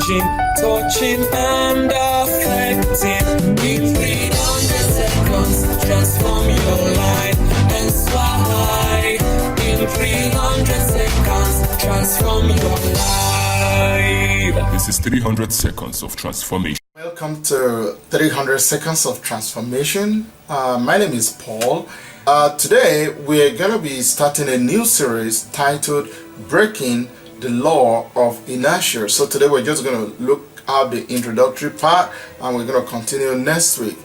touching and affecting. In 300 seconds, transform your life and slide. In 300 seconds, transform your life. This is 300 seconds of transformation. Welcome to 300 seconds of transformation. My name is Paul. Today we're going to be starting a new series titled Breaking the Law of Inertia. So today we're just going to look at the introductory part and we're going to continue next week.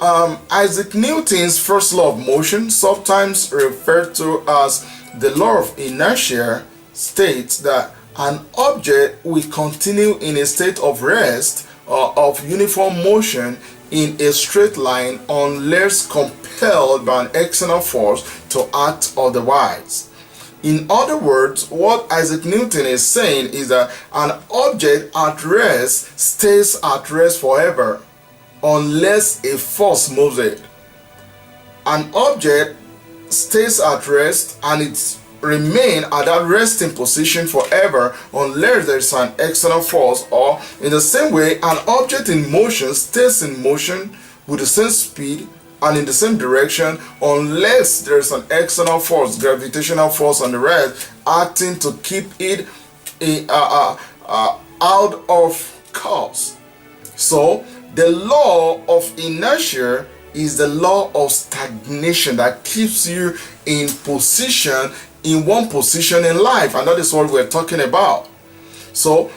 Isaac Newton's first law of motion, sometimes referred to as the law of inertia, states that an object will continue in a state of rest or of uniform motion in a straight line unless compelled by an external force to act otherwise. In other words, what Isaac Newton is saying is that an object at rest stays at rest forever unless a force moves it. An object stays at rest and it remains at that resting position forever unless there is an external force, or in the same way an object in motion stays in motion with the same speed and in the same direction unless there is an external force, gravitational force on the rest, acting to keep it out of course. So the law of inertia is the law of stagnation that keeps you in position, in one position in life, and that is what we're talking about. So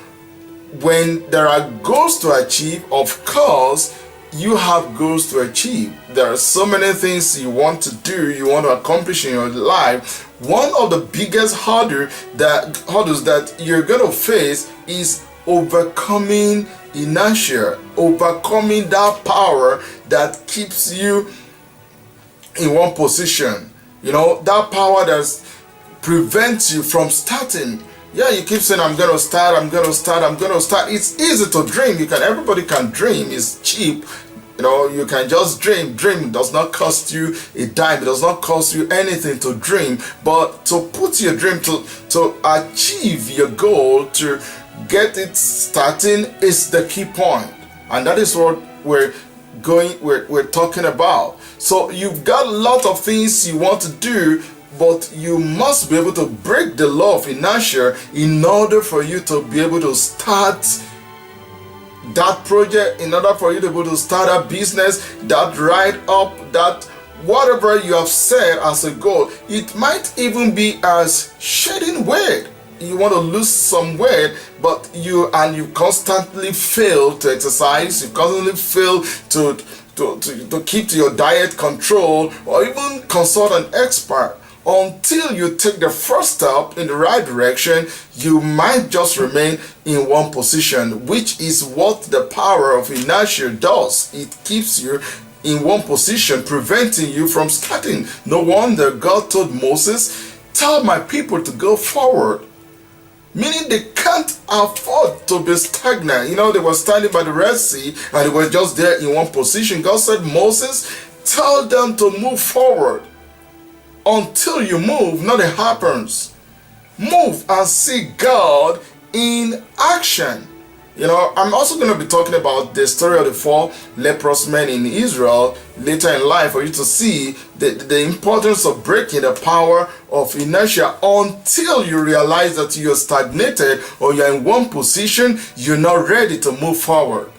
when there are goals to achieve, of course you have goals to achieve. There are so many things you want to do, you want to accomplish in your life. One of the biggest hurdles that you're going to face is overcoming inertia, overcoming that power that keeps you in one position. You know, that power that prevents you from starting. Yeah, you keep saying, I'm gonna start. It's easy to dream. Everybody can dream. It's cheap. You know, you can just dream. Dream does not cost you a dime. It does not cost you anything to dream. But to put your dream, to achieve your goal, to get it starting is the key point. And that is what we're talking about. So you've got a lot of things you want to do, but you must be able to break the law of inertia in order for you to be able to start that project, in order for you to be able to start a business, that write-up, that whatever you have set as a goal. It might even be as shedding weight. You want to lose some weight, but you constantly fail to exercise, you constantly fail to keep to your diet control, or even consult an expert. Until you take the first step in the right direction, you might just remain in one position, which is what the power of inertia does. It keeps you in one position, preventing you from starting. No wonder God told Moses, tell my people to go forward. Meaning they can't afford to be stagnant. You know, they were standing by the Red Sea and they were just there in one position. God said, Moses, tell them to move forward. Until you move, nothing happens. Move and see God in action. You know, I'm also going to be talking about the story of the 4 leprous men in Israel later in life for you to see the importance of breaking the power of inertia. Until you realize that you're stagnated or you're in one position, you're not ready to move forward.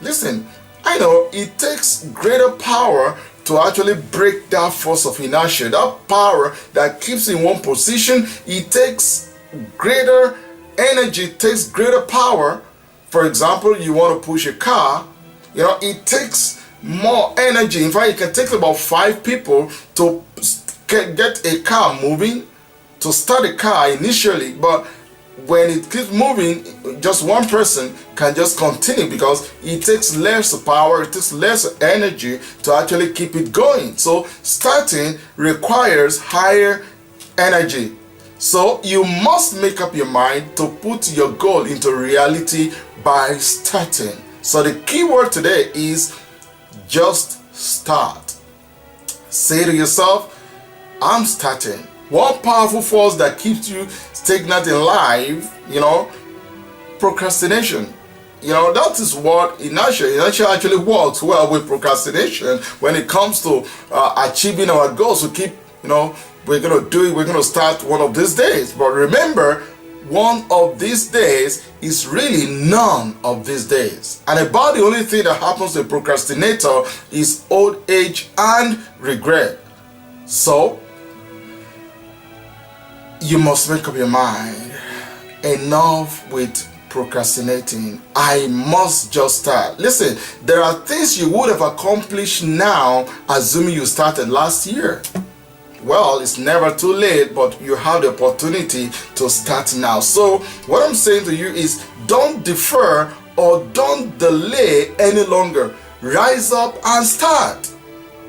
Listen, I know it takes greater power to actually break that force of inertia, that power that keeps in one position. It takes greater energy, it takes greater power. For example, you want to push a car, you know, it takes more energy. In fact, it can take about 5 people to get a car moving, to start a car initially, but when it keeps moving, just one person can just continue because it takes less power, it takes less energy to actually keep it going. So starting requires higher energy. So you must make up your mind to put your goal into reality by starting. So the key word today is just start. Say to yourself, I'm starting. One powerful force that keeps you stagnant in life, you know, procrastination. You know, that is what inertia actually works well with procrastination when it comes to achieving our goals. We keep, we're going to do it, we're going to start one of these days. But remember, one of these days is really none of these days. And about the only thing that happens to a procrastinator is old age and regret. So, you must make up your mind. Enough with procrastinating. I must just start. Listen, there are things you would have accomplished now, assuming you started last year. Well, it's never too late, but you have the opportunity to start now. So what I'm saying to you is, don't defer or don't delay any longer. Rise up and start.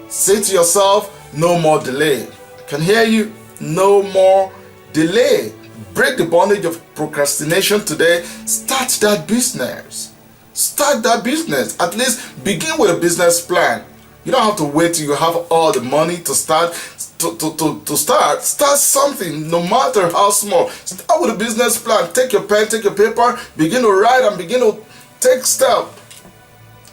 Say to yourself, no more delay. I can hear you. No more delay. Break the bondage of procrastination today. Start that business. Start that business. At least begin with a business plan. You don't have to wait till you have all the money to start. Start something, no matter how small. Start with a business plan. Take your pen, take your paper, begin to write and begin to take steps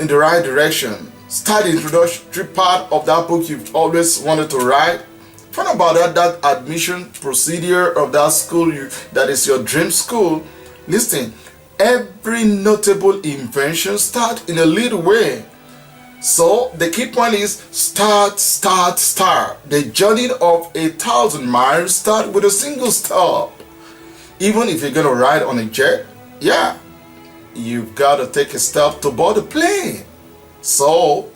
in the right direction. Start the introductory part of that book you've always wanted to write. Find about that admission procedure of that school that is your dream school. Listen, every notable invention starts in a little way. So the key point is start. The journey of 1,000 miles start with a single stop. Even if you're going to ride on a jet, you've got to take a step to board a plane. So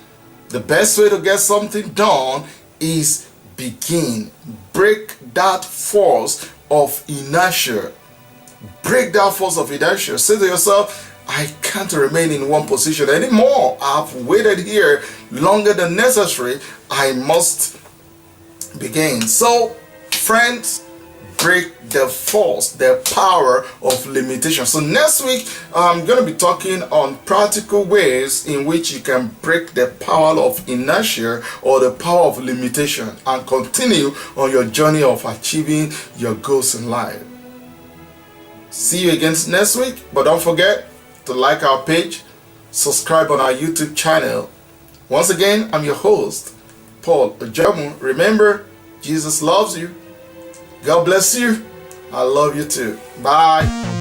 the best way to get something done is begin. Break that force of inertia. Break that force of inertia. Say to yourself, I can't remain in one position anymore. I've waited here longer than necessary. I must begin. So, friends, break the force, the power of limitation. So next week, I'm going to be talking on practical ways in which you can break the power of inertia or the power of limitation and continue on your journey of achieving your goals in life. See you again next week, but don't forget to like our page, subscribe on our YouTube channel. Once again, I'm your host, Paul Ojomu. Remember, Jesus loves you. God bless you. I love you too. Bye.